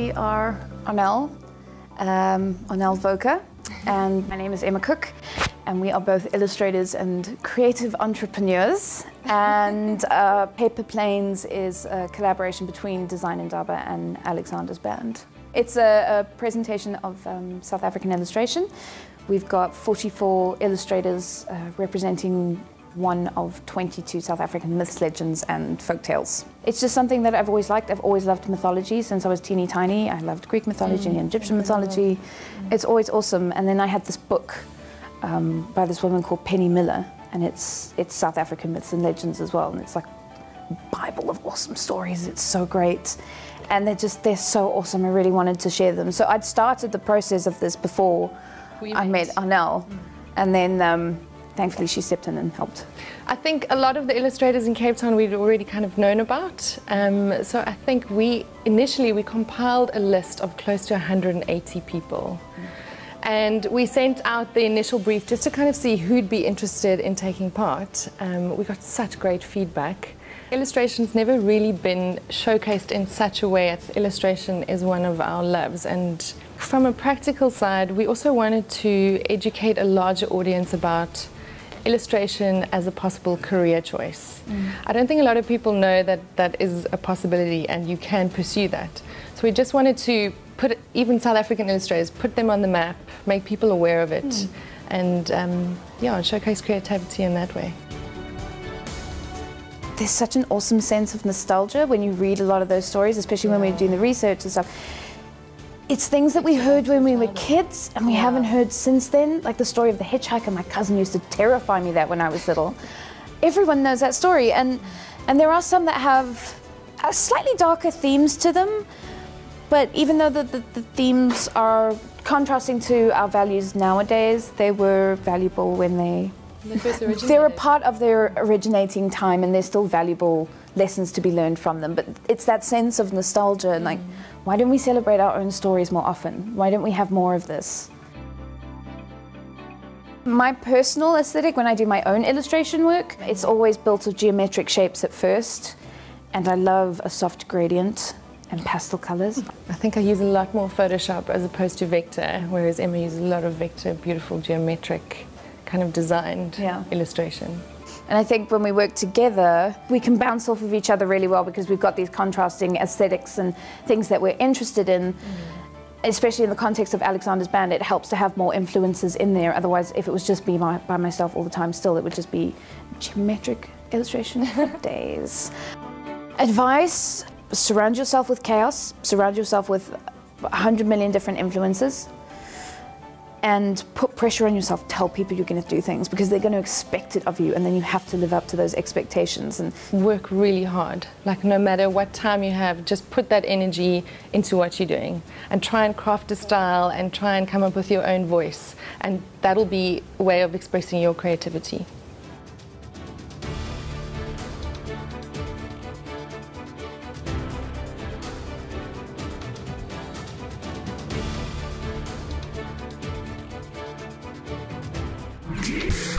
We are Arnel Voka, and my name is Emma Cook, and we are both illustrators and creative entrepreneurs. And Paper Planes is a collaboration between Design Indaba and Alexander's band. It's a presentation of South African illustration. We've got 44 illustrators representing one of 22 South African myths, legends and folktales. It's just something that I've always liked. I've always loved mythology since I was teeny tiny. I loved Greek mythology and Egyptian mythology. It's always awesome. And then I had this book by this woman called Penny Miller, and it's South African myths and legends as well. And it's like a Bible of awesome stories. It's so great. And they're so awesome. I really wanted to share them. So I'd started the process of this before I met Arnel. And then thankfully she stepped in and helped. I think a lot of the illustrators in Cape Town we'd already kind of known about. So I think initially we compiled a list of close to 180 people. And we sent out the initial brief just to kind of see who'd be interested in taking part. We got such great feedback. Illustration's never really been showcased in such a way as illustration is one of our loves. And from a practical side, we also wanted to educate a larger audience about illustration as a possible career choice. I don't think a lot of people know that that is a possibility and you can pursue that. So we just wanted to put even South African illustrators, put them on the map, make people aware of it, and yeah, showcase creativity in that way. There's such an awesome sense of nostalgia when you read a lot of those stories, especially when we're doing the research and stuff. It's things that we heard when we were kids and we haven't heard since then. Like the story of the hitchhiker, my cousin used to terrify me that when I was little. Everyone knows that story, and there are some that have slightly darker themes to them, but even though the themes are contrasting to our values nowadays, they were valuable when they're a part of their originating time, and they're still valuable lessons to be learned from them. But it's that sense of nostalgia, and like, why don't we celebrate our own stories more often? Why don't we have more of this? My personal aesthetic, when I do my own illustration work, it's always built of geometric shapes at first, and I love a soft gradient and pastel colors. I think I use a lot more Photoshop as opposed to vector, whereas Emma uses a lot of vector, beautiful geometric kind of designed illustration. And I think when we work together, we can bounce off of each other really well because we've got these contrasting aesthetics and things that we're interested in. Especially in the context of Alexander's band, it helps to have more influences in there. Otherwise, if it was just me by myself all the time, still it would just be geometric illustration for days. Advice: surround yourself with chaos, surround yourself with 100 million different influences, and put pressure on yourself. Tell people you're going to do things because they're going to expect it of you, and then you have to live up to those expectations. And work really hard. Like, no matter what time you have, just put that energy into what you're doing and try and craft a style and try and come up with your own voice, and that'll be a way of expressing your creativity. Yeah.